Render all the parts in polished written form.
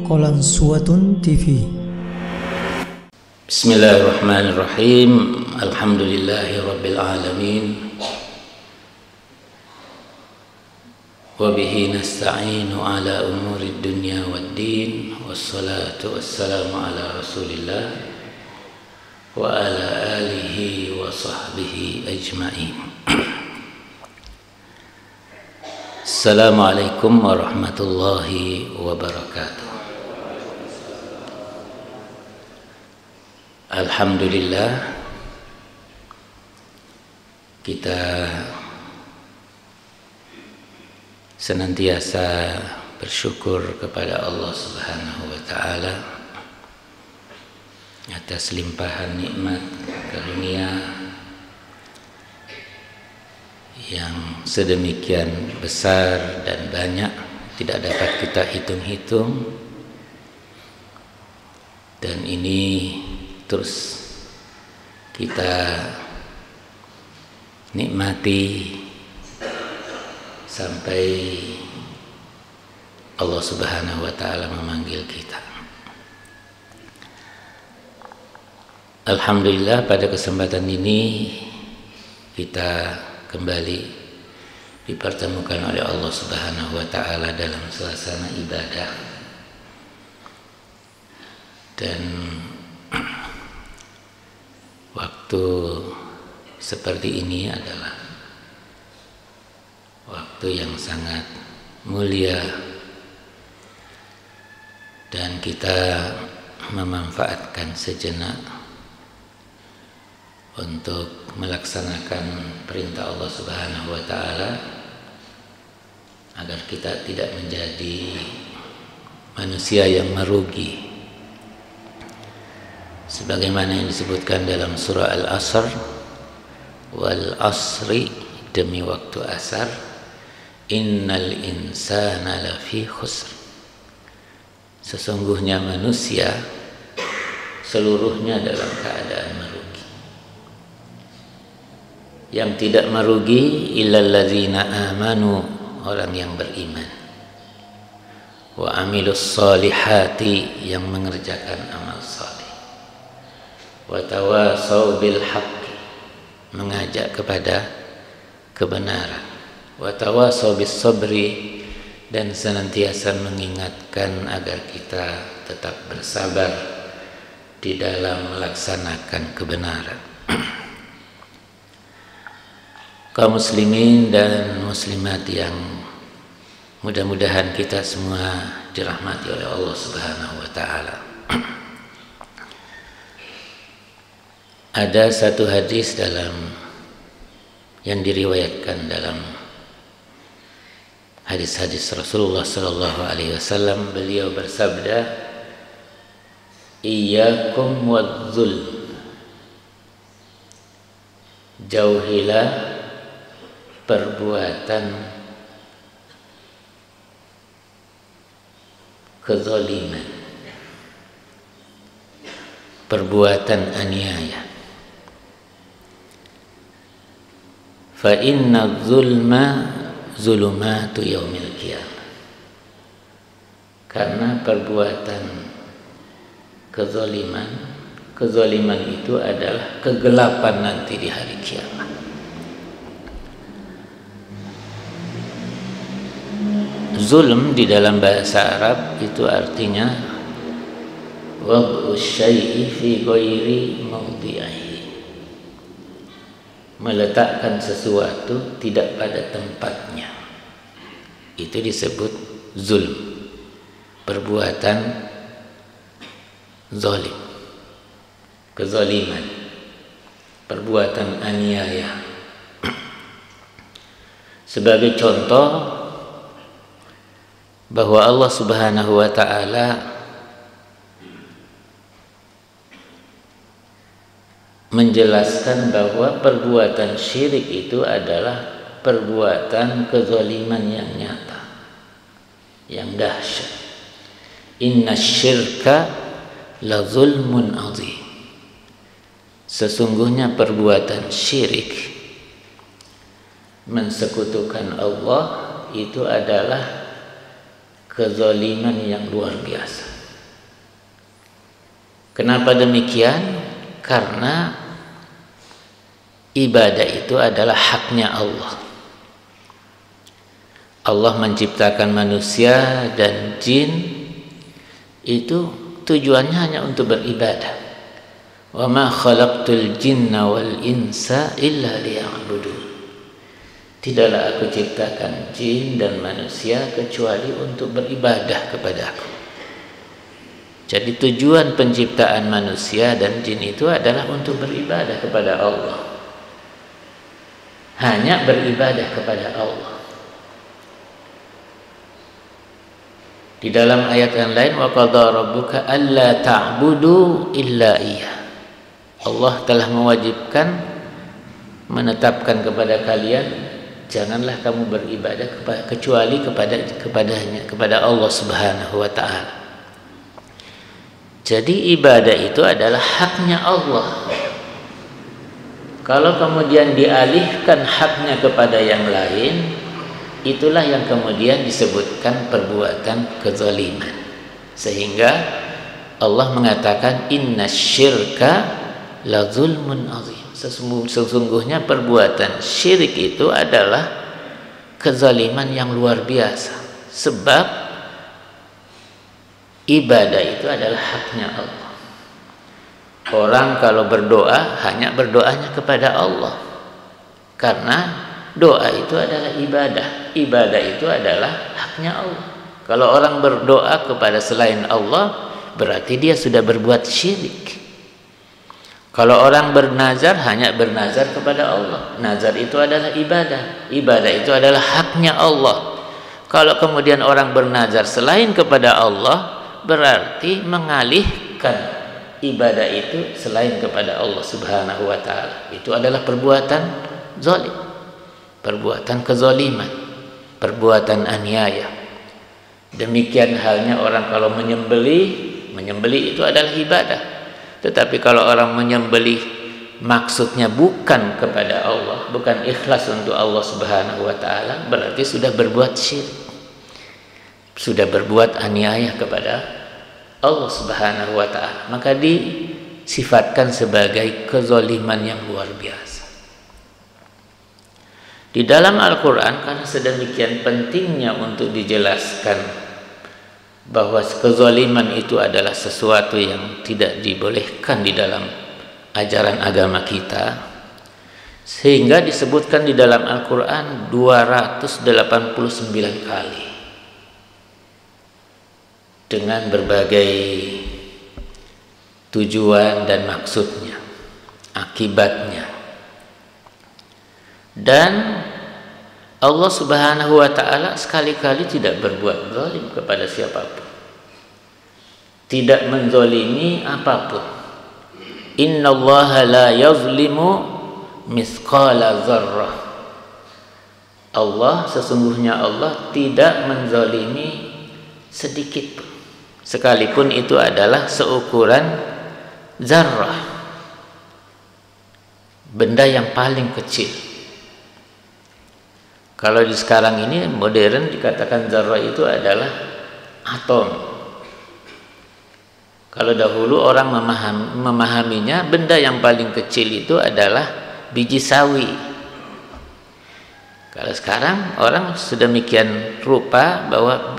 Qalansuwatun TV. Bismillahirrahmanirrahim. Alhamdulillahi rabbil alamin. Wa bihi nasta'inu ala umuri dunya waddin. Wassalatu wassalamu ala rasulillah wa ala alihi wa sahbihi ajma'in. Assalamualaikum warahmatullahi wabarakatuh. Alhamdulillah, kita senantiasa bersyukur kepada Allah Subhanahu wa Ta'ala atas limpahan nikmat karunia yang sedemikian besar dan banyak tidak dapat kita hitung-hitung, dan ini terus kita nikmati sampai Allah Subhanahu wa Ta'ala memanggil kita. Alhamdulillah, pada kesempatan ini kita kembali dipertemukan oleh Allah Subhanahu wa Ta'ala dalam suasana ibadah, dan waktu seperti ini adalah waktu yang sangat mulia, dan kita memanfaatkan sejenak untuk melaksanakan perintah Allah Subhanahu wa Ta'ala agar kita tidak menjadi manusia yang merugi, sebagaimana yang disebutkan dalam surah Al-Asr, wal asri, demi waktu asar, innal insana lafi khusr, sesungguhnya manusia seluruhnya dalam keadaan merugi. Yang tidak merugi illal ladzina amanu, orang yang beriman, wa amilus solihati, yang mengerjakan amal saleh, wa tawasau bil haqqi, mengajak kepada kebenaran, wa tawasau bis sabri, dan senantiasa mengingatkan agar kita tetap bersabar di dalam melaksanakan kebenaran. Kaum muslimin dan muslimat yang mudah-mudahan kita semua dirahmati oleh Allah Subhanahu wa Ta'ala. Ada satu hadis yang diriwayatkan dalam hadis-hadis Rasulullah sallallahu alaihi wasallam. Beliau bersabda, "Iyyakum wadzulm." Jauhilah perbuatan kezaliman, perbuatan aniaya. Fa inna zulma zulumatu yaumil qiyamah, karena perbuatan kezaliman itu adalah kegelapan nanti di hari kiamat. Zulm di dalam bahasa Arab itu artinya wad'u syai'i fi ghairi mawdi'ihi, meletakkan sesuatu tidak pada tempatnya. Itu disebut zulm, perbuatan zalim, kezaliman, perbuatan aniaya. Sebagai contoh bahwa Allah Subhanahu wa Ta'ala menjelaskan bahwa perbuatan syirik itu adalah perbuatan kezaliman yang nyata, yang dahsyat. Inna syirka la zulmun azim, sesungguhnya perbuatan syirik, mensekutukan Allah, itu adalah kezaliman yang luar biasa. Kenapa demikian? Karena ibadah itu adalah haknya Allah. Allah menciptakan manusia dan jin itu tujuannya hanya untuk beribadah. Wa ma khalaqtul jinna wal insa illa liya'budun. Tidaklah aku ciptakan jin dan manusia kecuali untuk beribadah kepada aku. Jadi tujuan penciptaan manusia dan jin itu adalah untuk beribadah kepada Allah. Hanya beribadah kepada Allah. Di dalam ayat yang lain, wa qadha rabbuka alla ta'budu illa iyyah. Allah telah mewajibkan, menetapkan kepada kalian, janganlah kamu beribadah kecuali kepadanya, kepada Allah Subhanahu wa taala. Jadi ibadah itu adalah haknya Allah. Kalau kemudian dialihkan haknya kepada yang lain, itulah yang kemudian disebutkan perbuatan kezaliman. Sehingga Allah mengatakan innasyirka la zulmun azim. Sesungguhnya perbuatan syirik itu adalah kezaliman yang luar biasa. Sebab ibadah itu adalah haknya Allah. Orang kalau berdoa hanya berdoanya kepada Allah. Karena doa itu adalah ibadah. Ibadah itu adalah haknya Allah. Kalau orang berdoa kepada selain Allah, berarti dia sudah berbuat syirik. Kalau orang bernazar hanya bernazar kepada Allah. Nazar itu adalah ibadah. Ibadah itu adalah haknya Allah. Kalau kemudian orang bernazar selain kepada Allah, berarti mengalihkan ibadah itu selain kepada Allah Subhanahu wa taala. Itu adalah perbuatan zalim. Perbuatan kezaliman, perbuatan aniaya. Demikian halnya orang kalau menyembelih itu adalah ibadah. Tetapi kalau orang menyembelih maksudnya bukan kepada Allah, bukan ikhlas untuk Allah Subhanahu wa taala, berarti sudah berbuat syirik. Sudah berbuat aniaya kepada Allah Subhanahu wa taala. Maka disifatkan sebagai kezaliman yang luar biasa. Di dalam Al-Quran, karena sedemikian pentingnya untuk dijelaskan bahwa kezaliman itu adalah sesuatu yang tidak dibolehkan di dalam ajaran agama kita, sehingga disebutkan di dalam Al-Quran 289 kali dengan berbagai tujuan dan maksudnya, akibatnya. Dan Allah Subhanahu wa taala sekali-kali tidak berbuat zalim kepada siapapun. Tidak menzalimi apapun. Innallaha la yazlimu mithqala dzarrah. Allah, sesungguhnya Allah tidak menzalimi sedikit pun. Sekalipun itu adalah seukuran zarrah. Benda yang paling kecil. Kalau di sekarang ini modern dikatakan zarrah itu adalah atom. Kalau dahulu orang memahaminya benda yang paling kecil itu adalah biji sawi. Kalau sekarang orang sedemikian rupa bahwa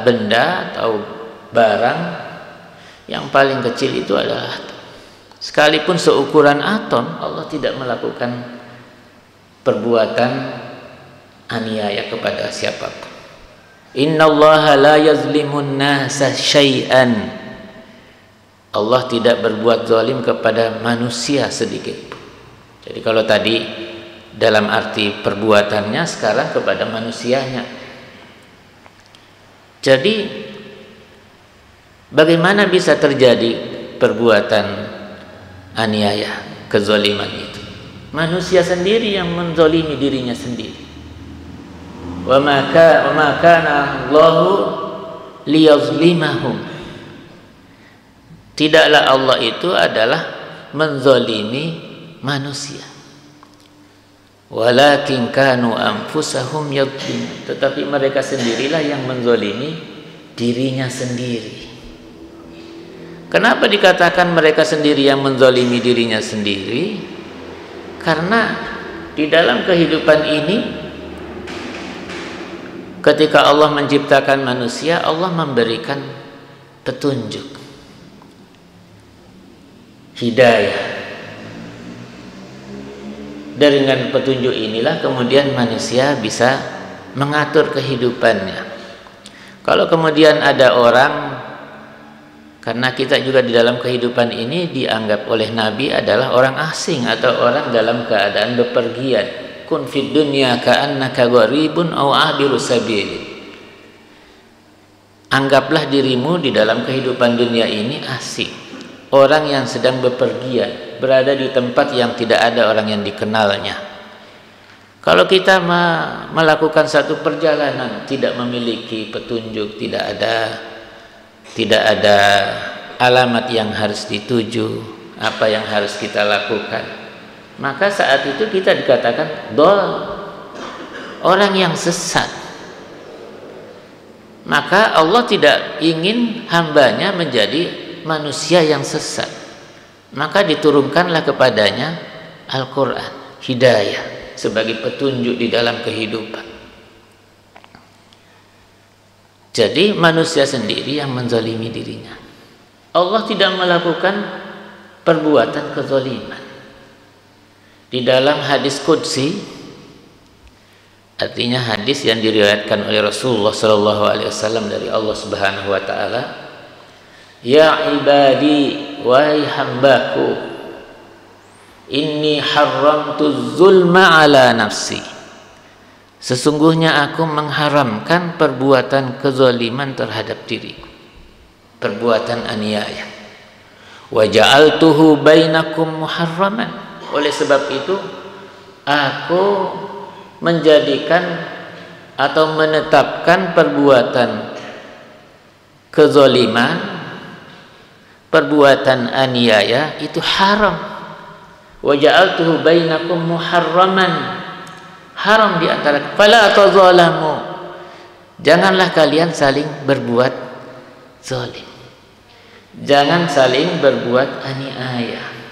benda atau barang yang paling kecil itu adalah atom. Sekalipun seukuran atom, Allah tidak melakukan perbuatan aniaya kepada siapapun. Innallaha la yazlimun nasa syai'an. Allah tidak berbuat zalim kepada manusia sedikit pun. Jadi kalau tadi dalam arti perbuatannya, sekarang kepada manusianya. Jadi bagaimana bisa terjadi perbuatan aniaya, kezaliman itu? Manusia sendiri yang menzalimi dirinya sendiri. Wa ma kana Allahu liyazlimahum. Tidaklah Allah itu adalah menzalimi manusia. Walakin kanu anfusahum yadhlimun. Tetapi mereka sendirilah yang menzalimi dirinya sendiri. Kenapa dikatakan mereka sendiri yang menzalimi dirinya sendiri? Karena di dalam kehidupan ini, ketika Allah menciptakan manusia, Allah memberikan petunjuk, hidayah. Dengan petunjuk inilah kemudian manusia bisa mengatur kehidupannya. Kalau kemudian ada orang, karena kita juga di dalam kehidupan ini dianggap oleh Nabi adalah orang asing atau orang dalam keadaan bepergian. Kun fid dunya ka'annaka gharibun aw abiru sabil. Anggaplah dirimu di dalam kehidupan dunia ini asing, orang yang sedang bepergian, berada di tempat yang tidak ada orang yang dikenalnya. Kalau kita melakukan satu perjalanan tidak memiliki petunjuk, tidak ada alamat yang harus dituju, apa yang harus kita lakukan, maka saat itu kita dikatakan dhal, orang yang sesat. Maka Allah tidak ingin hambanya menjadi manusia yang sesat. Maka diturunkanlah kepadanya Al-Quran, hidayah, sebagai petunjuk di dalam kehidupan. Jadi manusia sendiri yang menzalimi dirinya. Allah tidak melakukan perbuatan kezaliman. Di dalam hadis qudsi, artinya hadis yang diriwayatkan oleh Rasulullah SAW dari Allah Subhanahu wa taala, ya ibadi, wahai hambaku, inni haramtu zulma ala nafsi, sesungguhnya aku mengharamkan perbuatan kezaliman terhadap diriku, perbuatan aniaya. Wa ja'altuhu bainakum muharraman, oleh sebab itu aku menjadikan atau menetapkan perbuatan kezaliman, perbuatan aniaya itu haram. Wa ja'altuhu bainakum muharraman, haram di antara, fala tazalamu, janganlah kalian saling berbuat zalim, jangan saling berbuat aniaya.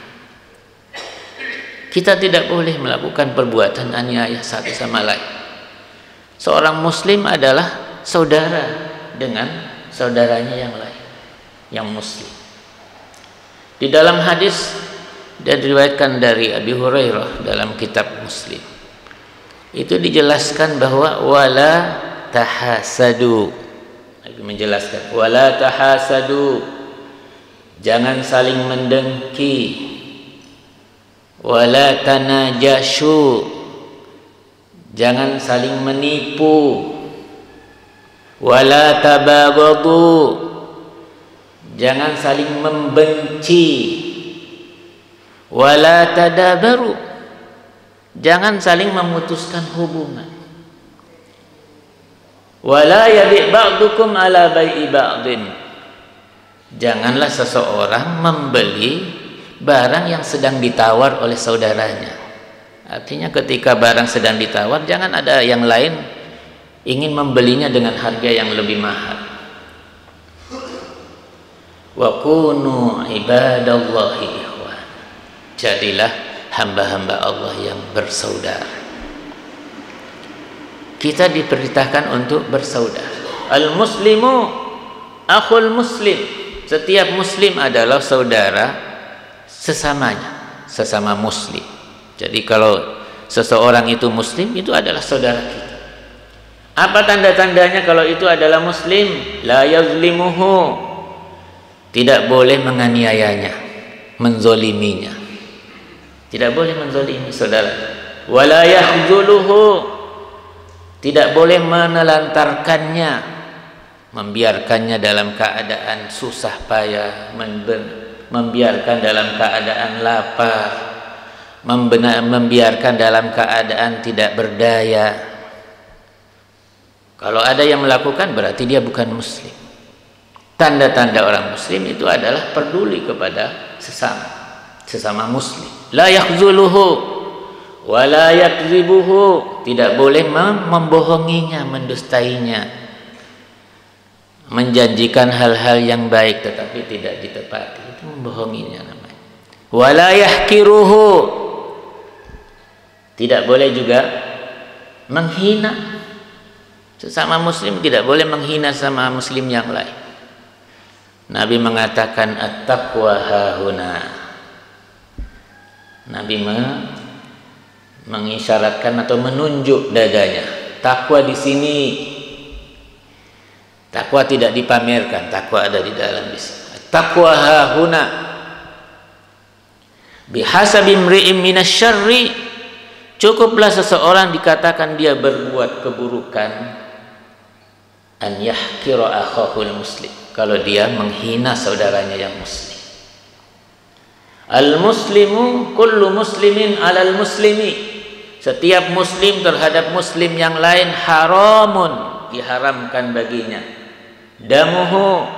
Kita tidak boleh melakukan perbuatan aniaya satu sama lain. Seorang muslim adalah saudara dengan saudaranya yang lain, yang muslim. Di dalam hadis dan diriwayatkan dari Abi Hurairah dalam kitab Muslim, itu dijelaskan bahwa wala tahasadu. Nabi menjelaskan wala tahasadu, jangan saling mendengki. Wala tanajashu, jangan saling menipu. Wala tabaghadu, jangan saling membenci. Wala tadabaru, jangan saling memutuskan hubungan. Wala yabi' ba'dukum ala bai'i ba'din, janganlah seseorang membeli barang yang sedang ditawar oleh saudaranya. Artinya ketika barang sedang ditawar, jangan ada yang lain ingin membelinya dengan harga yang lebih mahal. Wa kunu ibadallahi ikhwan, jadilah hamba-hamba Allah yang bersaudara. Kita diperintahkan untuk bersaudara. Al-muslimu akhul muslim, setiap muslim adalah saudara sesamanya, sesama muslim. Jadi kalau seseorang itu muslim, itu adalah saudara kita. Apa tanda-tandanya kalau itu adalah muslim? La yazlimuhu, tidak boleh menganiayanya, menzoliminya. Tidak boleh menzolimi saudara. Wala yahzuluhu, tidak boleh menelantarkannya, membiarkannya dalam keadaan susah payah, membiarkan dalam keadaan lapar, membiarkan dalam keadaan tidak berdaya. Kalau ada yang melakukan, berarti dia bukan muslim. Tanda-tanda orang muslim itu adalah peduli kepada sesama muslim. La yakhzuluhu wa la yakzibuhu, tidak boleh membohonginya, mendustainya. menjanjikan hal-hal yang baik tetapi tidak ditepati, itu membohonginya namanya. Wala yahkiruhu, tidak boleh juga menghina sesama muslim, tidak boleh menghina sama muslim yang lain. Nabi mengatakan at-taqwa hahuna. Nabi mengisyaratkan atau menunjuk dadanya. Takwa di sini. Takwa tidak dipamerkan, takwa ada di dalam di sini. Taqwa hahuna. Bihasabi imri'in minasyarri, cukuplah seseorang dikatakan dia berbuat keburukan, an yahkira akhahul muslim, kalau dia menghina saudaranya yang muslim. Al muslimu kullu muslimin alal muslimi, setiap muslim terhadap muslim yang lain haramun, diharamkan baginya, damuhu,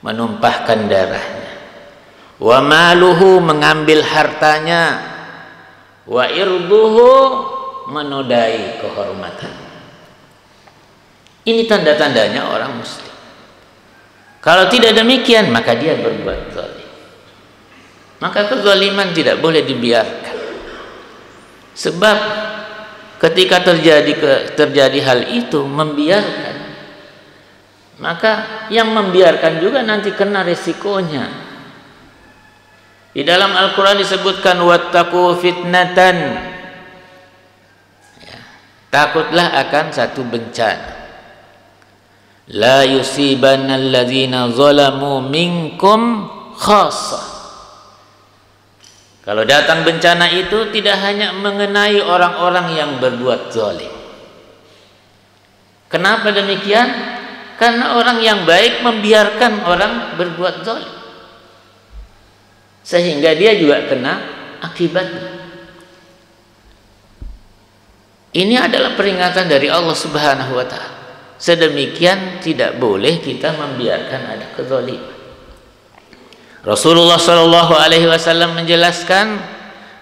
menumpahkan darahnya, wa maluhu, mengambil hartanya, wa irduhu, menodai kehormatan. Ini tanda-tandanya orang muslim. Kalau tidak demikian, maka dia berbuat zalim. Maka kezaliman tidak boleh dibiarkan. Sebab ketika terjadi hal itu, membiarkan, maka yang membiarkan juga nanti kena resikonya. Di dalam Al-Quran disebutkan wattaqu fitnatan, ya, takutlah akan satu bencana, la yusibanna alladzina zalamu minkum khassah. Kalau datang bencana itu tidak hanya mengenai orang-orang yang berbuat zalim. Kenapa demikian? Karena orang yang baik membiarkan orang berbuat zalim, sehingga dia juga kena akibatnya. Ini adalah peringatan dari Allah Subhanahu wa ta'ala. Sedemikian tidak boleh kita membiarkan ada kezaliman. Rasulullah sallallahu alaihi wasallam menjelaskan,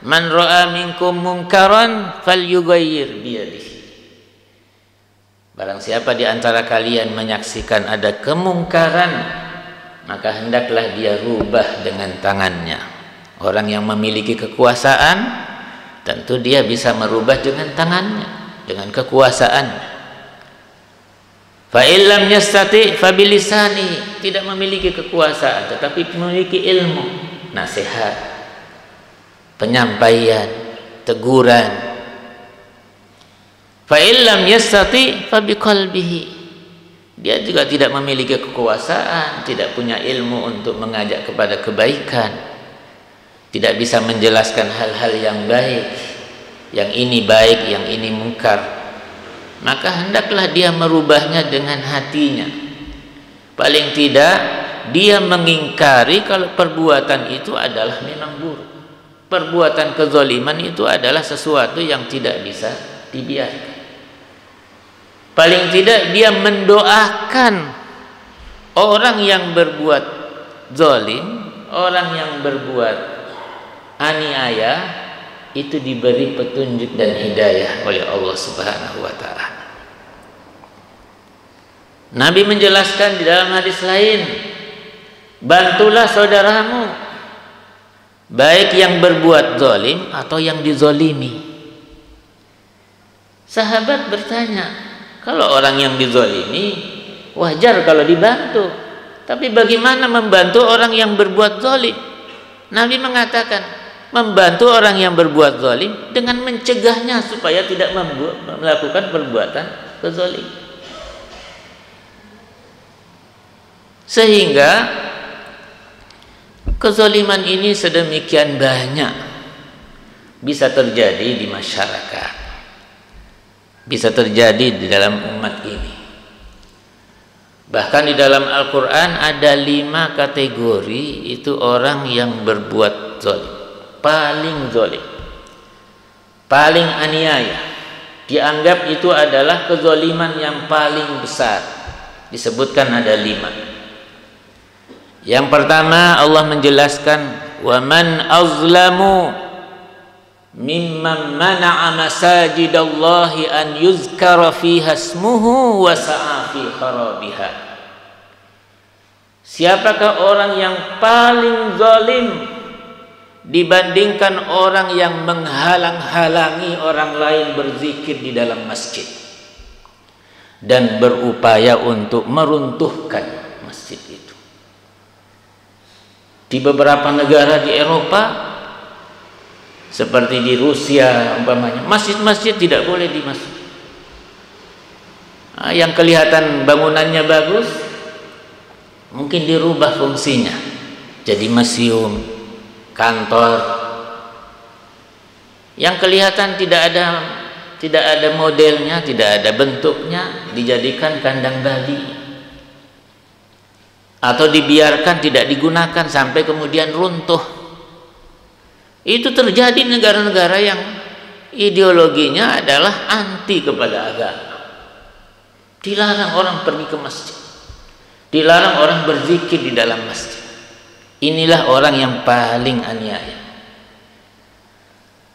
man ra'a minkum munkaran falyughayyir biyadihi. Barang siapa di antara kalian menyaksikan ada kemungkaran, maka hendaklah dia rubah dengan tangannya. Orang yang memiliki kekuasaan tentu dia bisa merubah dengan tangannya, dengan kekuasaan. Fa illam yastati fa bilisani, tidak memiliki kekuasaan tetapi memiliki ilmu, nasihat, penyampaian, teguran. Fa illam yastati fa biqalbihi, dia juga tidak memiliki kekuasaan, tidak punya ilmu untuk mengajak kepada kebaikan, tidak bisa menjelaskan hal-hal yang baik, yang ini baik, yang ini mungkar, maka hendaklah dia merubahnya dengan hatinya. Paling tidak dia mengingkari kalau perbuatan itu adalah memang buruk. Perbuatan kezaliman itu adalah sesuatu yang tidak bisa dibiarkan. Paling tidak dia mendoakan orang yang berbuat zalim, orang yang berbuat aniaya, itu diberi petunjuk dan hidayah oleh Allah Subhanahu wa ta'ala. Nabi menjelaskan di dalam hadis lain, bantulah saudaramu, baik yang berbuat zalim atau yang dizalimi. Sahabat bertanya, kalau orang yang dizalimi wajar kalau dibantu, tapi bagaimana membantu orang yang berbuat zalim? Nabi mengatakan, membantu orang yang berbuat zalim dengan mencegahnya supaya tidak melakukan perbuatan kezalim. Sehingga kezaliman ini sedemikian banyak bisa terjadi di masyarakat, bisa terjadi di dalam umat ini. Bahkan di dalam Al-Quran ada 5 kategori itu orang yang berbuat zalim. Paling zalim, paling aniaya, dianggap itu adalah kezaliman yang paling besar. Disebutkan ada 5. Yang pertama Allah menjelaskan, wa man azlamu mimman mana'a masajidallahi an yuzkara fiha ismuhu wa sa'a fi kharabiha. Siapakah orang yang paling zalim dibandingkan orang yang menghalang-halangi orang lain berzikir di dalam masjid dan berupaya untuk meruntuhkan masjid itu. Di beberapa negara di Eropa seperti di Rusia umpamanya, masjid-masjid tidak boleh dimasuki. Yang kelihatan bangunannya bagus mungkin dirubah fungsinya jadi museum, kantor. Yang kelihatan tidak ada modelnya, tidak ada bentuknya, dijadikan kandang babi atau dibiarkan tidak digunakan sampai kemudian runtuh. Itu terjadi di negara-negara yang ideologinya adalah anti kepada agama. Dilarang orang pergi ke masjid, dilarang orang berzikir di dalam masjid. Inilah orang yang paling aniaya.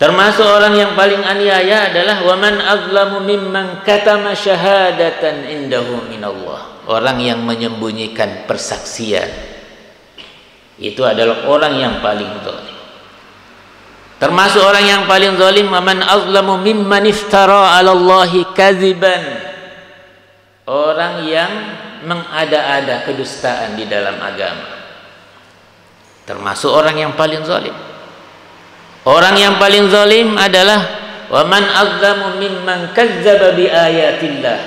Termasuk orang yang paling aniaya adalah waman azlamu mimman katama syahadatan indahu minallah. Orang yang menyembunyikan persaksian itu adalah orang yang paling zalim. Termasuk orang yang paling zalim waman azlamu mimman iftara 'ala Allahi kadziban. Orang yang mengada-ada kedustaan di dalam agama, termasuk orang yang paling zalim. Orang yang paling zalim adalah waman azzamu mimman kadzdzaba bi ayatillah.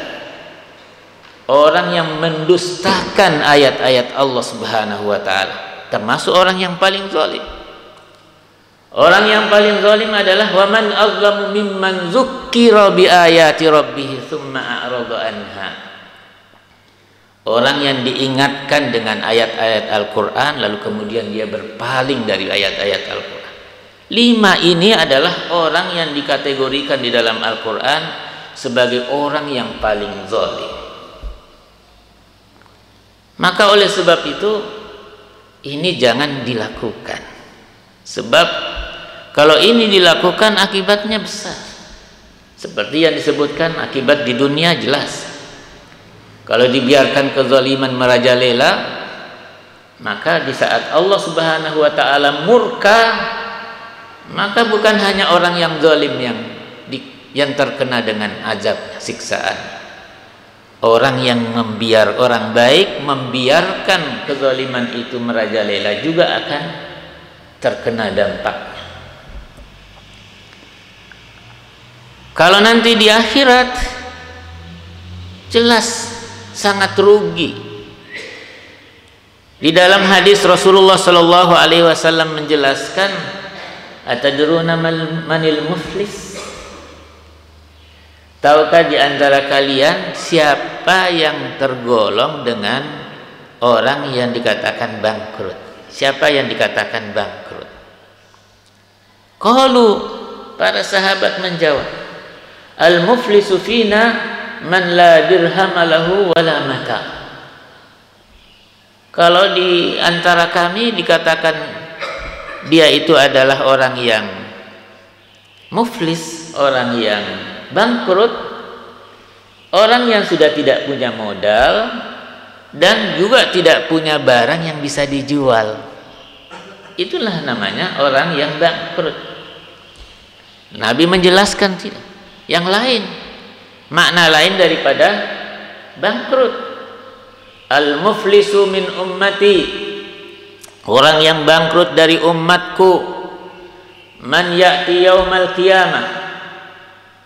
Orang yang mendustakan ayat-ayat Allah Subhanahu wa taala, termasuk orang yang paling zalim. Orang yang paling zalim adalah waman azzamu mimman zukkira bi ayati rabbih tsumma a'rada anha. Orang yang diingatkan dengan ayat-ayat Al-Quran lalu kemudian dia berpaling dari ayat-ayat Al-Quran. 5 ini adalah orang yang dikategorikan di dalam Al-Quran sebagai orang yang paling zalim. Maka oleh sebab itu ini jangan dilakukan. Sebab kalau ini dilakukan akibatnya besar. Seperti yang disebutkan akibat di dunia jelas. Kalau dibiarkan kezaliman merajalela, maka di saat Allah Subhanahu wa taala murka, maka bukan hanya orang yang zalim yang terkena dengan azab siksaan. Orang yang orang baik membiarkan kezaliman itu merajalela juga akan terkena dampaknya. Kalau nanti di akhirat jelas sangat rugi. Di dalam hadis Rasulullah sallallahu alaihi wasallam menjelaskan, atadruna manil muflis? Tahukah di antara kalian siapa yang tergolong dengan orang yang dikatakan bangkrut? Siapa yang dikatakan bangkrut? Qalu, para sahabat menjawab, al-muflisu fina man la dirham lahu wala mata. Kalau di antara kami dikatakan dia itu adalah orang yang muflis, orang yang bangkrut, orang yang sudah tidak punya modal dan juga tidak punya barang yang bisa dijual. Itulah namanya orang yang bangkrut. Nabi menjelaskan tidak yang lain, makna lain daripada bangkrut. Al-muflisu min ummati, orang yang bangkrut dari umatku, man ya'ti yaumal qiyamah,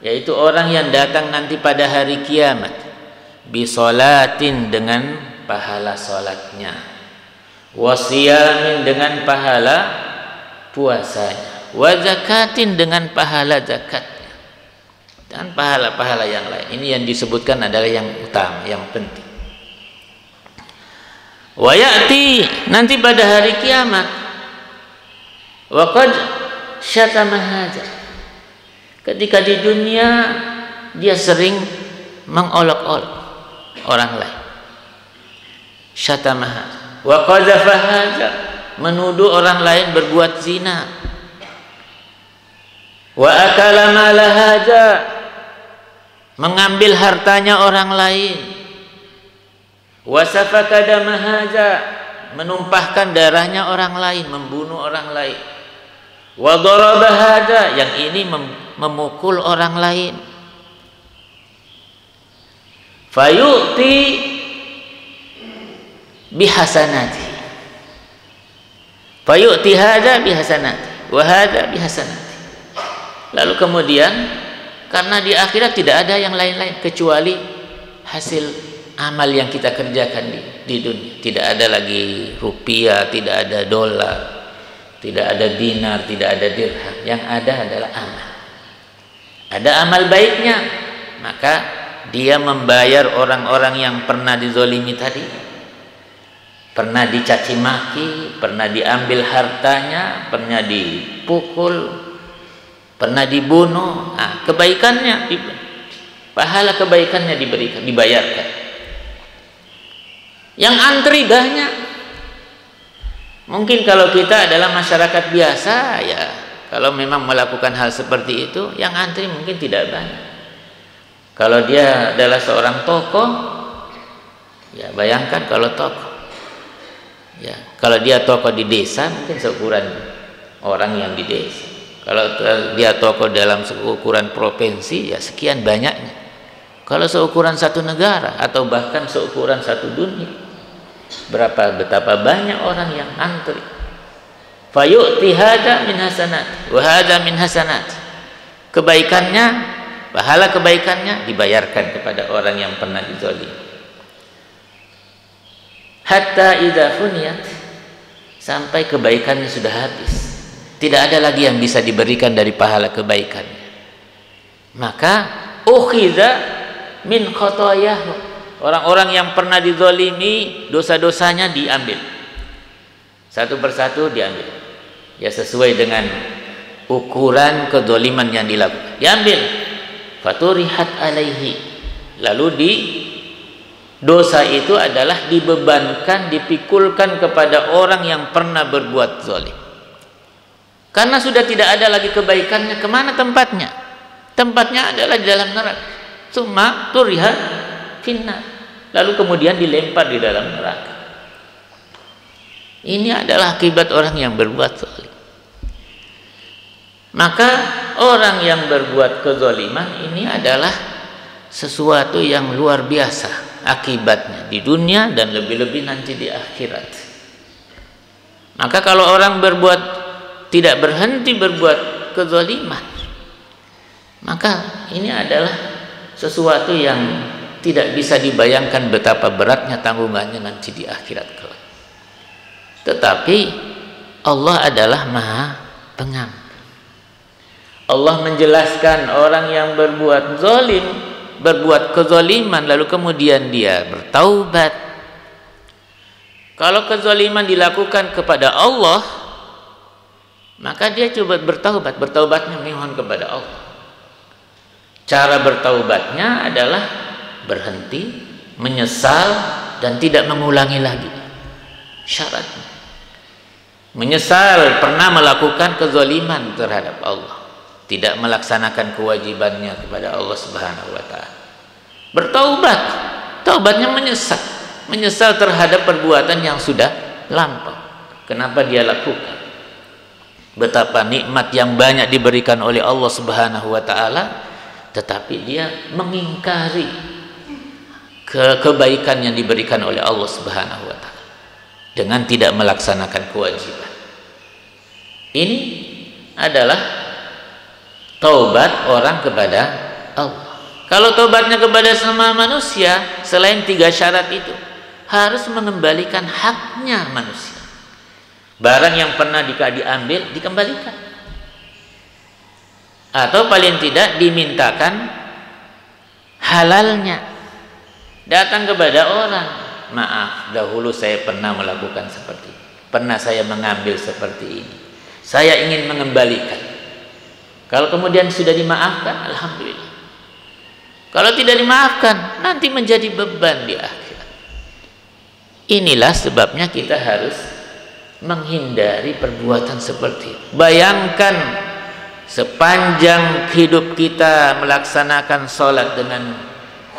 yaitu orang yang datang nanti pada hari kiamat, bisolatin dengan pahala salatnya, wasiyamin dengan pahala puasanya, wa zakatin dengan pahala zakatnya, dan pahala-pahala yang lain. Ini yang disebutkan adalah yang utama, yang penting. Wa ya'ti, nanti pada hari kiamat, wa qad syatama hadza, ketika di dunia dia sering mengolok-olok orang lain, syatama hadza, wa qadhafa hadza, menuduh orang lain berbuat zina, wa akala mala hadza, mengambil hartanya orang lain, wa safaka dama hadza, menumpahkan darahnya orang lain, membunuh orang lain. Wa daraba hada, yang ini memukul orang lain. Fayu'ti bihasanati. Fayu'ti hada bihasanati wa hada bihasanati. Lalu kemudian karena di akhirat tidak ada yang lain-lain kecuali hasil amal yang kita kerjakan di dunia. Tidak ada lagi rupiah, tidak ada dolar, tidak ada dinar, tidak ada dirham. Yang ada adalah amal. Ada amal baiknya, maka dia membayar orang-orang yang pernah dizolimi tadi, pernah dicaci maki, pernah diambil hartanya, pernah dipukul, pernah dibunuh. Nah, kebaikannya, pahala kebaikannya diberikan, dibayarkan. Yang antri banyak. Mungkin kalau kita adalah masyarakat biasa, ya kalau memang melakukan hal seperti itu, yang antri mungkin tidak banyak. Kalau dia adalah seorang tokoh, ya bayangkan kalau tokoh, ya kalau dia tokoh di desa mungkin seukuran orang yang di desa. Kalau dia tokoh dalam seukuran provinsi, ya sekian banyaknya. Kalau seukuran satu negara atau bahkan seukuran satu dunia, betapa banyak orang yang antri. Fayu'ti hada min hasanat wa hada min hasanat. Kebaikannya, pahala kebaikannya dibayarkan kepada orang yang pernah dizalimi. Hatta idza funiyat, sampai kebaikannya sudah habis. Tidak ada lagi yang bisa diberikan dari pahala kebaikannya. Maka ukhiza min khotoyahu. Orang-orang yang pernah dizalimi, dosa-dosanya diambil. Satu persatu diambil. Ya sesuai dengan ukuran kezaliman yang dilakukan. Diambil. Faturihat alaihi, lalu dosa itu adalah dibebankan, dipikulkan kepada orang yang pernah berbuat zalim. Karena sudah tidak ada lagi kebaikannya, kemana tempatnya? Tempatnya adalah di dalam neraka. Summa turihat finnar, lalu kemudian dilempar di dalam neraka. Ini adalah akibat orang yang berbuat zalim. Maka orang yang berbuat kezaliman ini adalah sesuatu yang luar biasa akibatnya di dunia dan lebih-lebih nanti di akhirat. Maka kalau orang tidak berhenti berbuat kezaliman, maka ini adalah sesuatu yang tidak bisa dibayangkan betapa beratnya tanggungannya nanti di akhirat kelak. Tetapi Allah adalah Maha Pengampun. Allah menjelaskan orang yang berbuat zalim, berbuat kezaliman, lalu kemudian dia bertaubat. Kalau kezaliman dilakukan kepada Allah, maka dia coba bertaubat. Bertaubatnya memohon kepada Allah. Cara bertaubatnya adalah berhenti, menyesal, dan tidak mengulangi lagi. Syaratnya menyesal pernah melakukan kezaliman terhadap Allah, tidak melaksanakan kewajibannya kepada Allah Subhanahu wa taala. Bertaubat, taubatnya menyesal terhadap perbuatan yang sudah lampau. Kenapa dia lakukan? Betapa nikmat yang banyak diberikan oleh Allah Subhanahu wa taala, tetapi dia mengingkari kebaikan yang diberikan oleh Allah Subhanahu wa taala dengan tidak melaksanakan kewajiban. Ini adalah taubat orang kepada Allah. Kalau taubatnya kepada semua manusia, selain 3 syarat itu, harus mengembalikan haknya manusia. Barang yang pernah diambil dikembalikan, atau paling tidak dimintakan halalnya. Datang kepada orang, maaf, dahulu saya pernah melakukan seperti ini, pernah saya mengambil seperti ini, saya ingin mengembalikan. Kalau kemudian sudah dimaafkan, alhamdulillah. Kalau tidak dimaafkan, nanti menjadi beban di akhirat. Inilah sebabnya kita harus menghindari perbuatan seperti itu. Bayangkan sepanjang hidup kita melaksanakan sholat dengan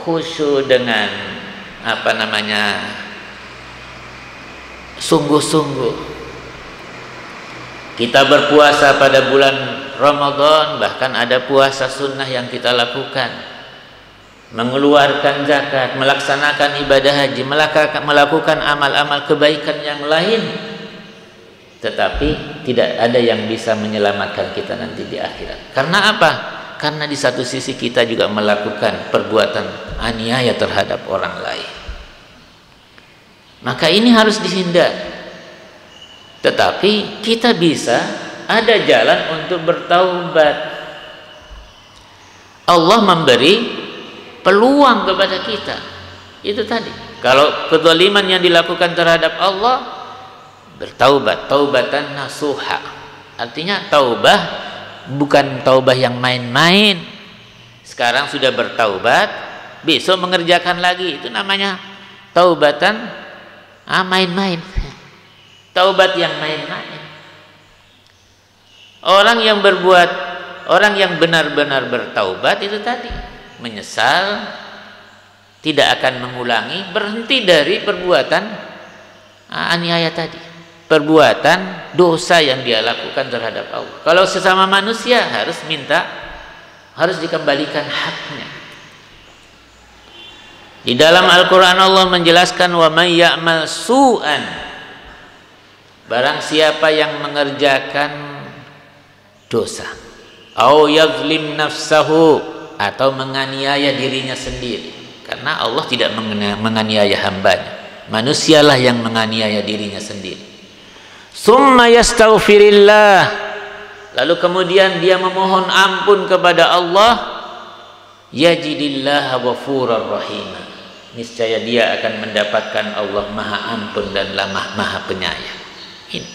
khusyuk, dengan sungguh-sungguh. Kita berpuasa pada bulan Ramadan, bahkan ada puasa sunnah yang kita lakukan, mengeluarkan zakat, melaksanakan ibadah haji, melakukan amal-amal kebaikan yang lain, tetapi tidak ada yang bisa menyelamatkan kita nanti di akhirat. Karena apa? Karena di satu sisi kita juga melakukan perbuatan aniaya terhadap orang lain. Maka ini harus dihindari. Tetapi kita bisa, ada jalan untuk bertaubat. Allah memberi peluang kepada kita. Itu tadi. Kalau kezaliman yang dilakukan terhadap Allah, bertaubat, taubatan nasuha. Artinya taubah bukan taubah yang main-main. Sekarang sudah bertaubat, besok mengerjakan lagi. Itu namanya taubatan main-main. Taubat yang main-main. Orang yang benar-benar bertaubat itu tadi, menyesal, tidak akan mengulangi, berhenti dari perbuatan aniaya tadi, perbuatan dosa yang dia lakukan terhadap Allah. Kalau sesama manusia harus dikembalikan haknya. Di dalam Al-Quran Allah menjelaskan, wa may ya'mal su'an, barang siapa yang mengerjakan dosa, au yazlim nafsahu, atau menganiaya dirinya sendiri, karena Allah tidak menganiaya hambanya, manusialah yang menganiaya dirinya sendiri. Summa yastaghfirillah, lalu kemudian dia memohon ampun kepada Allah, yajidillaha ghafurar rahim, niscaya dia akan mendapatkan Allah Maha Ampun dan Maha Penyayang. Ini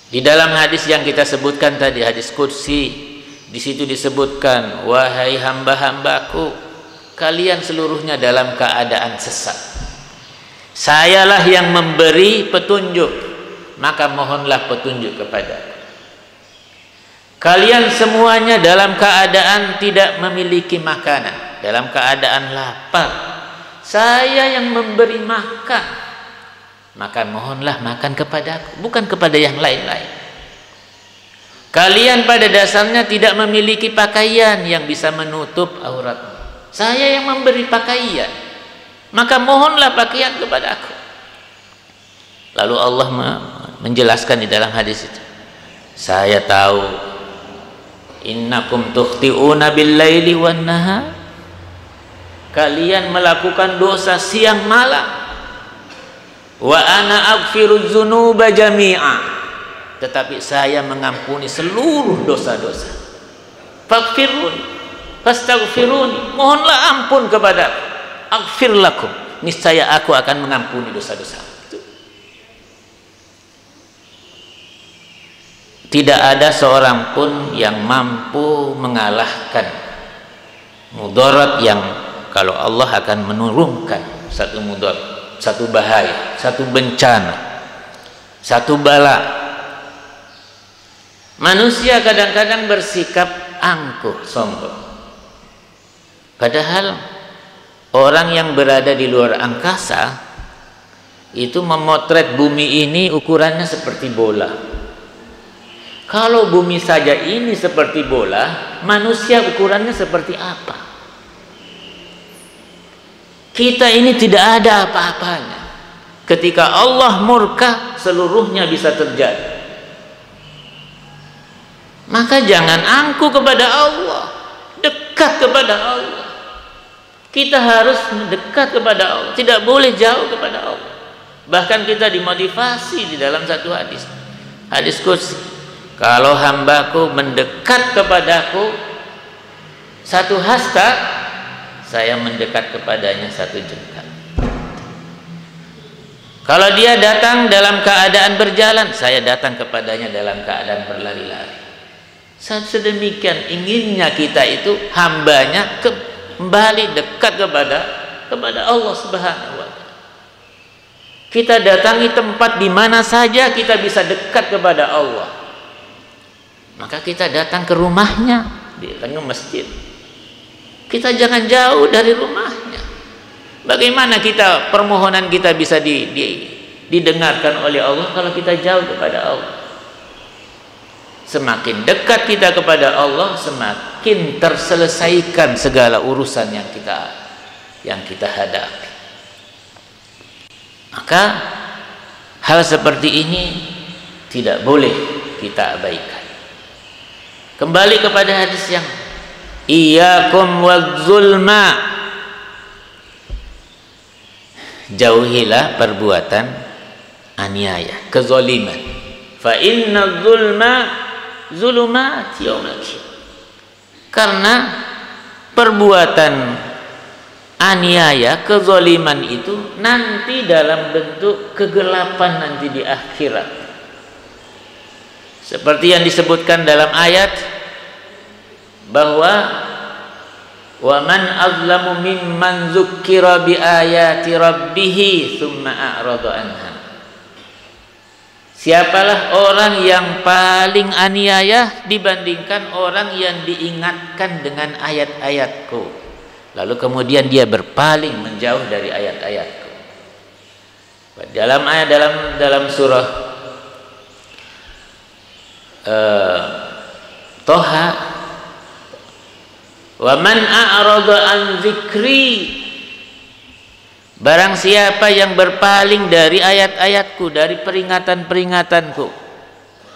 di dalam hadis yang kita sebutkan tadi, hadis qudsi, di situ disebutkan, wahai hamba-hambaku, kalian seluruhnya dalam keadaan sesat, sayalah yang memberi petunjuk, maka mohonlah petunjuk kepadaku. Kalian semuanya dalam keadaan tidak memiliki makanan, dalam keadaan lapar, saya yang memberi makan, maka mohonlah makan kepadaku, bukan kepada yang lain-lain. Kalian pada dasarnya tidak memiliki pakaian yang bisa menutup auratmu, saya yang memberi pakaian, maka mohonlah pakaian kepadaku. Lalu Allah menjelaskan di dalam hadis itu, saya tahu innakum tukhti'una bil-laili wan-nahar, kalian melakukan dosa siang malam, wa ana aghfirudz dzunuba jami'a, tetapi saya mengampuni seluruh dosa-dosa. Faghfiruni fastaghfiruni, mohonlah ampun kepadaku, aghfir lakum, niscaya aku akan mengampuni dosa-dosa. Tidak ada seorang pun yang mampu mengalahkan mudarat yang kalau Allah akan menurunkan satu mudarat, satu bahaya, satu bencana, satu bala. Manusia kadang-kadang bersikap angkuh, sombong, padahal orang yang berada di luar angkasa itu memotret bumi ini ukurannya seperti bola. Kalau bumi saja ini seperti bola, manusia ukurannya seperti apa? Kita ini tidak ada apa-apanya. Ketika Allah murka, seluruhnya bisa terjadi. Maka jangan angkuh kepada Allah, dekat kepada Allah. Kita harus mendekat kepada Allah, tidak boleh jauh kepada Allah. Bahkan kita dimotivasi di dalam satu hadis qudsi, kalau hambaku mendekat kepadaku satu hasta, saya mendekat kepadanya satu jengkal. Kalau dia datang dalam keadaan berjalan, saya datang kepadanya dalam keadaan berlari-lari. Sedemikian inginnya kita itu hambanya kembali dekat kepada Allah Subhanahu wa Ta'ala. Kita datangi tempat di mana saja kita bisa dekat kepada Allah, maka kita datang ke rumahnya di tengah masjid. Kita jangan jauh dari rumahnya. Bagaimana kita permohonan kita bisa didengarkan oleh Allah kalau kita jauh kepada Allah. Semakin dekat kita kepada Allah, semakin terselesaikan segala urusan yang kita hadapi. Maka hal seperti ini tidak boleh kita abaikan. Kembali kepada hadis yang iyyakum waz-zulma, jauhilah perbuatan aniaya, kezaliman. Fa inna zulma zulumat yaumil qiyamah. Karena perbuatan aniaya, kezaliman itu nanti dalam bentuk kegelapan nanti di akhirat. Seperti yang disebutkan dalam ayat bahwa wa man azlamu mimman dzukkira bi ayati rabbih tsumma a'rada anha. Siapalah orang yang paling aniaya dibandingkan orang yang diingatkan dengan ayat-ayatku, lalu kemudian dia berpaling menjauh dari ayat-ayatku. Dalam surah Toha, wa man a'rada an dzikri, barang siapa yang berpaling dari ayat-ayatku, dari peringatan-peringatanku,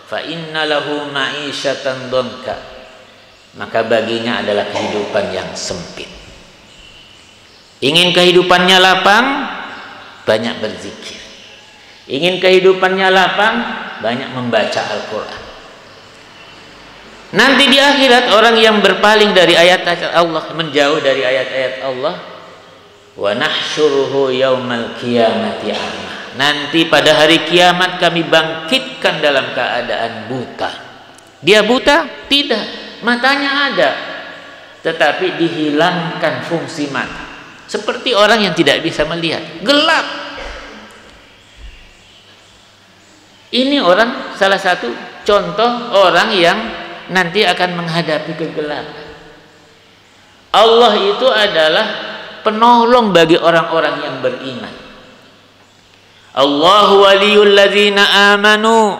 fa inna lahu ma'isyatan dhanka, maka baginya adalah kehidupan yang sempit. Ingin kehidupannya lapang, banyak berzikir. Ingin kehidupannya lapang, banyak membaca Al-Quran. Nanti di akhirat orang yang berpaling dari ayat-ayat Allah, menjauh dari ayat-ayat Allah, wa nahsyuruhu yaumal qiyamati a'ma, nanti pada hari kiamat kami bangkitkan dalam keadaan buta. Dia buta? Tidak, matanya ada, tetapi dihilangkan fungsi mata, seperti orang yang tidak bisa melihat, gelap. Ini orang, salah satu contoh orang yang nanti akan menghadapi kegelapan. Allah itu adalah penolong bagi orang-orang yang beriman. Allahu waliyul ladzina amanu,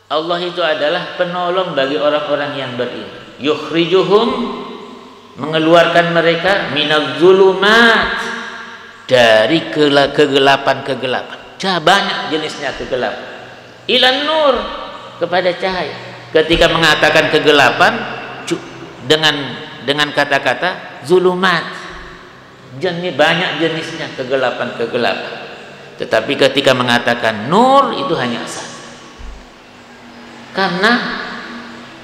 Allah itu adalah penolong bagi orang-orang yang beriman. Yukhrijuhum, mengeluarkan mereka, minaz zulumat, dari kegelapan-kegelapan. Banyak jenisnya kegelapan. Ilan nur, kepada cahaya. Ketika mengatakan kegelapan dengan kata-kata zulumat, banyak jenisnya kegelapan-kegelapan. Tetapi ketika mengatakan nur, itu hanya satu. Karena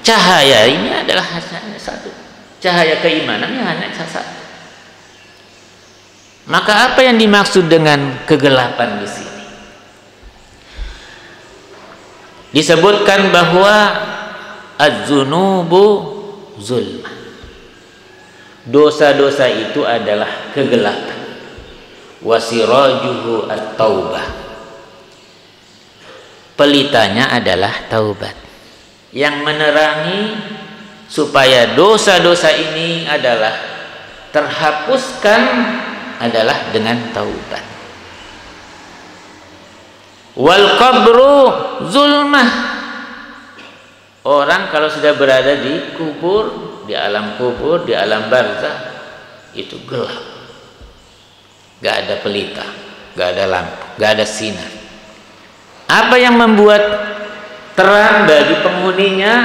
cahaya ini adalah hanya satu. Cahaya keimanannya hanya satu. Maka apa yang dimaksud dengan kegelapan di sini? Disebutkan bahwa az-dzunubu zulma, dosa-dosa itu adalah kegelapan. Wasirajuhu at-taubah, pelitanya adalah taubat. Yang menerangi supaya dosa-dosa ini adalah terhapuskan adalah dengan taubat. Wal qabru zulmah, orang kalau sudah berada di kubur, di alam kubur, di alam barzakh, itu gelap. Gak ada pelita, gak ada lampu, gak ada sinar. Apa yang membuat terang bagi penghuninya?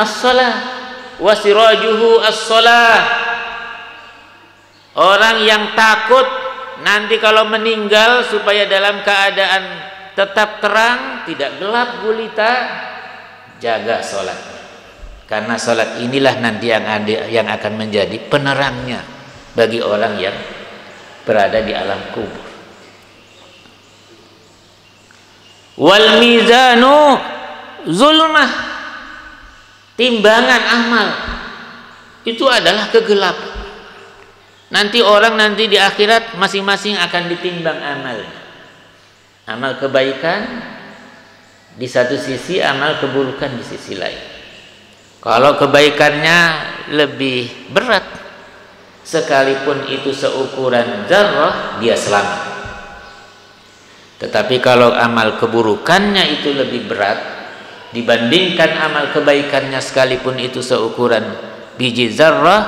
As-salah, wasirajuhu as-salah. Orang yang takut nanti kalau meninggal supaya dalam keadaan tetap terang, tidak gelap gulita, jaga sholatnya. Karena sholat inilah nanti yang akan menjadi penerangnya bagi orang yang berada di alam kubur. Wal mizanu zulmah, timbangan amal itu adalah kegelapan. Nanti orang di akhirat masing-masing akan ditimbang amalnya. Amal kebaikan di satu sisi, amal keburukan di sisi lain. Kalau kebaikannya lebih berat, sekalipun itu seukuran zarrah, dia selamat. Tetapi kalau amal keburukannya itu lebih berat dibandingkan amal kebaikannya, sekalipun itu seukuran biji zarrah,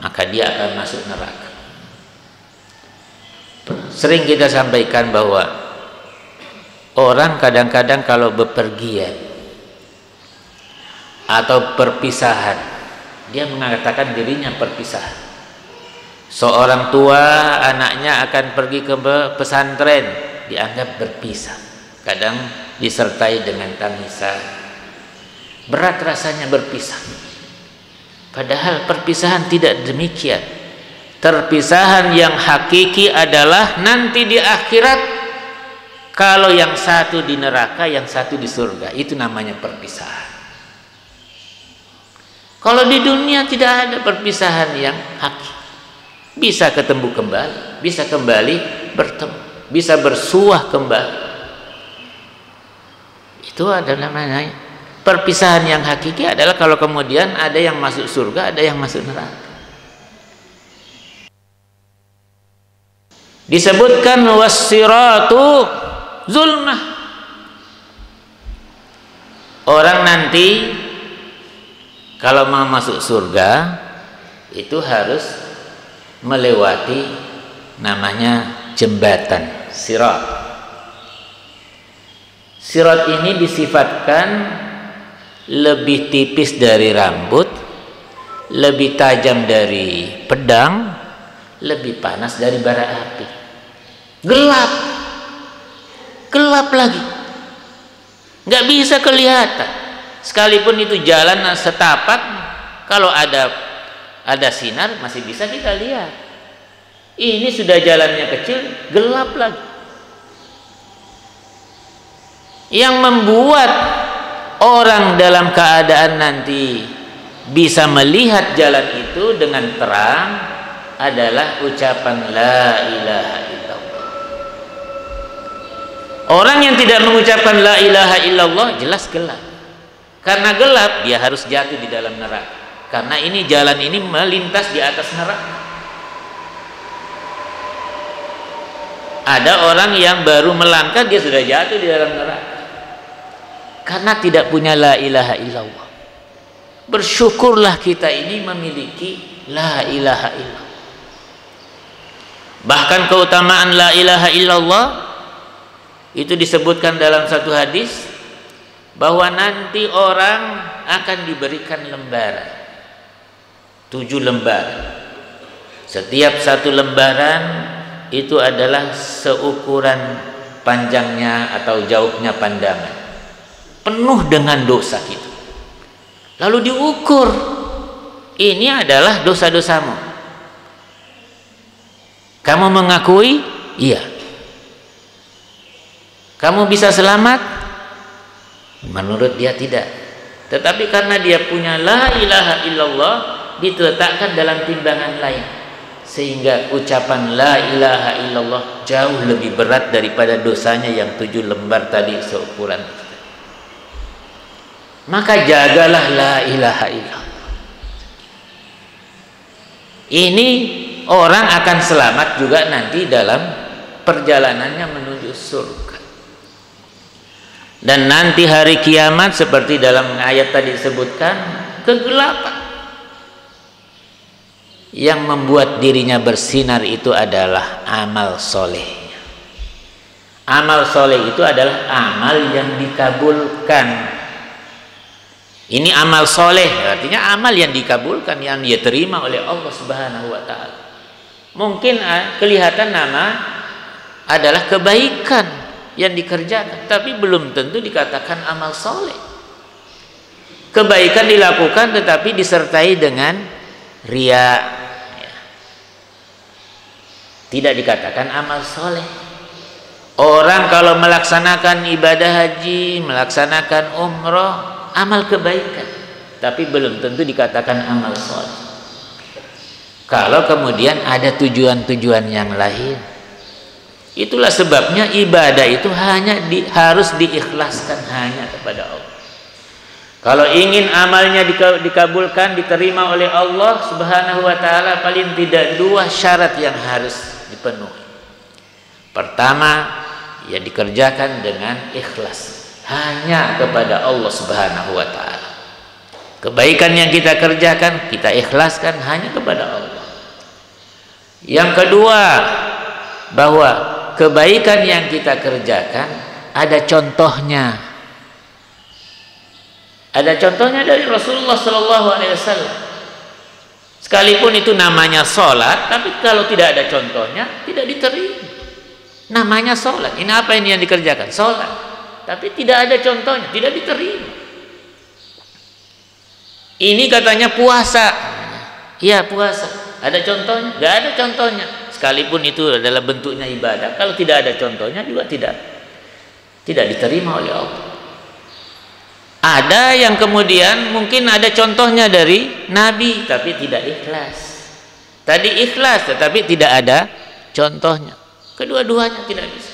maka dia akan masuk neraka. Sering kita sampaikan bahwa orang kadang-kadang kalau bepergian atau perpisahan, dia mengatakan dirinya perpisahan. Seorang tua anaknya akan pergi ke pesantren, dianggap berpisah. Kadang disertai dengan tangisan. Berat rasanya berpisah. Padahal perpisahan tidak demikian. Perpisahan yang hakiki adalah nanti di akhirat, kalau yang satu di neraka, yang satu di surga. Itu namanya perpisahan. Kalau di dunia tidak ada perpisahan yang hakiki. Bisa ketemu kembali, bisa kembali bertemu, bisa bersuah kembali. Itu adalah namanya perpisahan yang hakiki, adalah kalau kemudian ada yang masuk surga, ada yang masuk neraka. Disebutkan was-siratu zulmah. Orang nanti kalau mau masuk surga itu harus melewati namanya jembatan sirat. Sirat ini disifatkan lebih tipis dari rambut, lebih tajam dari pedang, lebih panas dari bara api. Gelap, gelap lagi, nggak bisa kelihatan. Sekalipun itu jalan setapak, kalau ada sinar masih bisa kita lihat. Ini sudah jalannya kecil, gelap lagi. Yang membuat orang dalam keadaan nanti bisa melihat jalan itu dengan terang adalah ucapan la ilaha illallah. Orang yang tidak mengucapkan la ilaha illallah jelas gelap. Karena gelap dia harus jatuh di dalam neraka. Karena ini jalan ini melintas di atas neraka. Ada orang yang baru melangkah dia sudah jatuh di dalam neraka. Karena tidak punya la ilaha illallah. Bersyukurlah kita ini memiliki la ilaha illallah. Bahkan keutamaan la ilaha illallah itu disebutkan dalam satu hadis, bahwa nanti orang akan diberikan lembaran, 7 lembaran. Setiap satu lembaran itu adalah seukuran panjangnya atau jauhnya pandangan, penuh dengan dosa kita. Lalu diukur, ini adalah dosa-dosamu. Kamu mengakui? Iya. Kamu bisa selamat? Menurut dia tidak. Tetapi karena dia punya la ilaha illallah, diletakkan dalam timbangan lain, sehingga ucapan la ilaha illallah jauh lebih berat daripada dosanya yang 7 lembar tadi seukuran. Maka jagalah la ilaha illallah. Ini orang akan selamat juga nanti dalam perjalanannya menuju surga. Dan nanti hari kiamat seperti dalam ayat tadi disebutkan, kegelapan. Yang membuat dirinya bersinar itu adalah amal solehnya. Amal soleh itu adalah amal yang dikabulkan. Ini amal soleh, artinya amal yang dikabulkan, yang dia terima oleh Allah Subhanahu wa ta'ala. Mungkin kelihatan nama adalah kebaikan yang dikerjakan, tapi belum tentu dikatakan amal soleh. Kebaikan dilakukan tetapi disertai dengan riya, tidak dikatakan amal soleh. Orang kalau melaksanakan ibadah haji, melaksanakan umroh, amal kebaikan, tapi belum tentu dikatakan amal soleh. Kalau kemudian ada tujuan-tujuan yang lain. Itulah sebabnya ibadah itu harus diikhlaskan hanya kepada Allah. Kalau ingin amalnya dikabulkan, diterima oleh Allah Subhanahu wa ta'ala, paling tidak 2 syarat yang harus dipenuhi. Pertama, ya dikerjakan dengan ikhlas hanya kepada Allah Subhanahu wa taala. Kebaikan yang kita kerjakan kita ikhlaskan hanya kepada Allah. Yang kedua, bahwa kebaikan yang kita kerjakan ada contohnya. Ada contohnya dari Rasulullah Sallallahu Alaihi Wasallam. Sekalipun itu namanya sholat, tapi kalau tidak ada contohnya tidak diterima. Namanya sholat. Ini apa ini yang dikerjakan? Sholat. Tapi tidak ada contohnya, tidak diterima. Ini katanya puasa. Iya puasa. Ada contohnya? Gak ada contohnya. Sekalipun itu adalah bentuknya ibadah, kalau tidak ada contohnya juga tidak diterima oleh Allah. Ada yang kemudian mungkin ada contohnya dari Nabi tapi tidak ikhlas. Tadi ikhlas tetapi tidak ada contohnya. Kedua-duanya tidak bisa.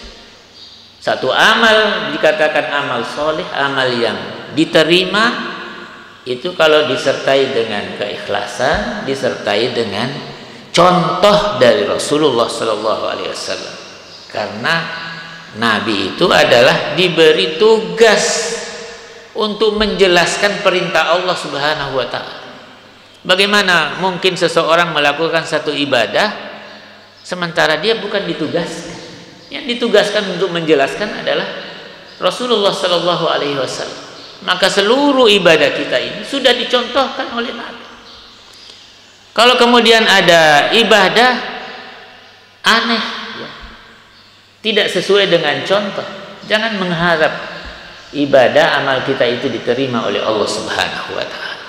Satu amal dikatakan amal soleh, amal yang diterima itu kalau disertai dengan keikhlasan, disertai dengan contoh dari Rasulullah Sallallahu Alaihi Wasallam. Karena Nabi itu adalah diberi tugas untuk menjelaskan perintah Allah Subhanahu wa taala. Bagaimana mungkin seseorang melakukan satu ibadah sementara dia bukan ditugaskan? Yang ditugaskan untuk menjelaskan adalah Rasulullah Sallallahu Alaihi Wasallam. Maka seluruh ibadah kita ini sudah dicontohkan oleh Nabi. Kalau kemudian ada ibadah aneh, ya, tidak sesuai dengan contoh, jangan mengharap ibadah amal kita itu diterima oleh Allah Subhanahu wa taala.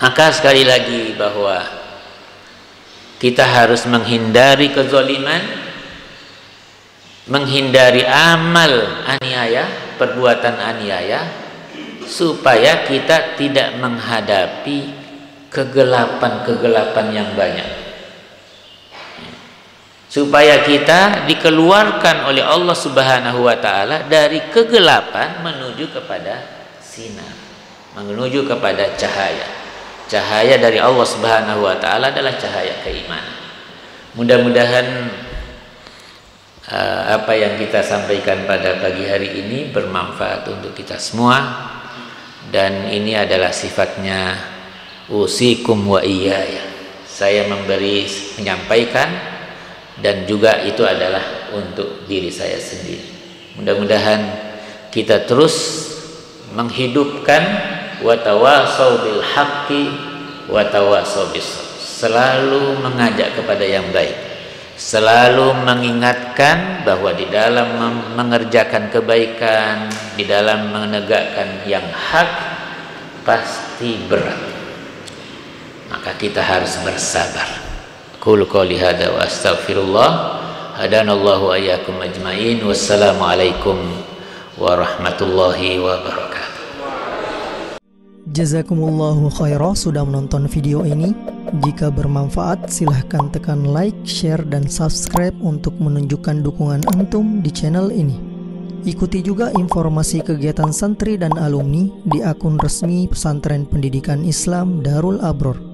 Maka sekali lagi bahwa kita harus menghindari kezaliman, menghindari amal aniaya, perbuatan aniaya, supaya kita tidak menghadapi kegelapan-kegelapan yang banyak. Supaya kita dikeluarkan oleh Allah Subhanahu wa taala dari kegelapan menuju kepada sinar, menuju kepada cahaya. Cahaya dari Allah Subhanahu wa taala adalah cahaya keimanan. Mudah-mudahan apa yang kita sampaikan pada pagi hari ini bermanfaat untuk kita semua, dan ini adalah sifatnya usikum wa iyaya. Saya menyampaikan dan juga itu adalah untuk diri saya sendiri. Mudah-mudahan kita terus menghidupkan wa tawasau bil haqqi wa tawasau bis sabr. Selalu mengajak kepada yang baik, selalu mengingatkan bahwa di dalam mengerjakan kebaikan, di dalam menegakkan yang hak pasti berat. Maka kita harus bersabar. Qul qouli hadza wa astaghfirullah. Hadanallahu wa iyyakum ajmain. Wassalamualaikum warahmatullahi wabarakatuh. Jazakumullahu khairan sudah menonton video ini. Jika bermanfaat silahkan tekan like, share, dan subscribe untuk menunjukkan dukungan antum di channel ini. Ikuti juga informasi kegiatan santri dan alumni di akun resmi Pesantren Pendidikan Islam Darul Abror.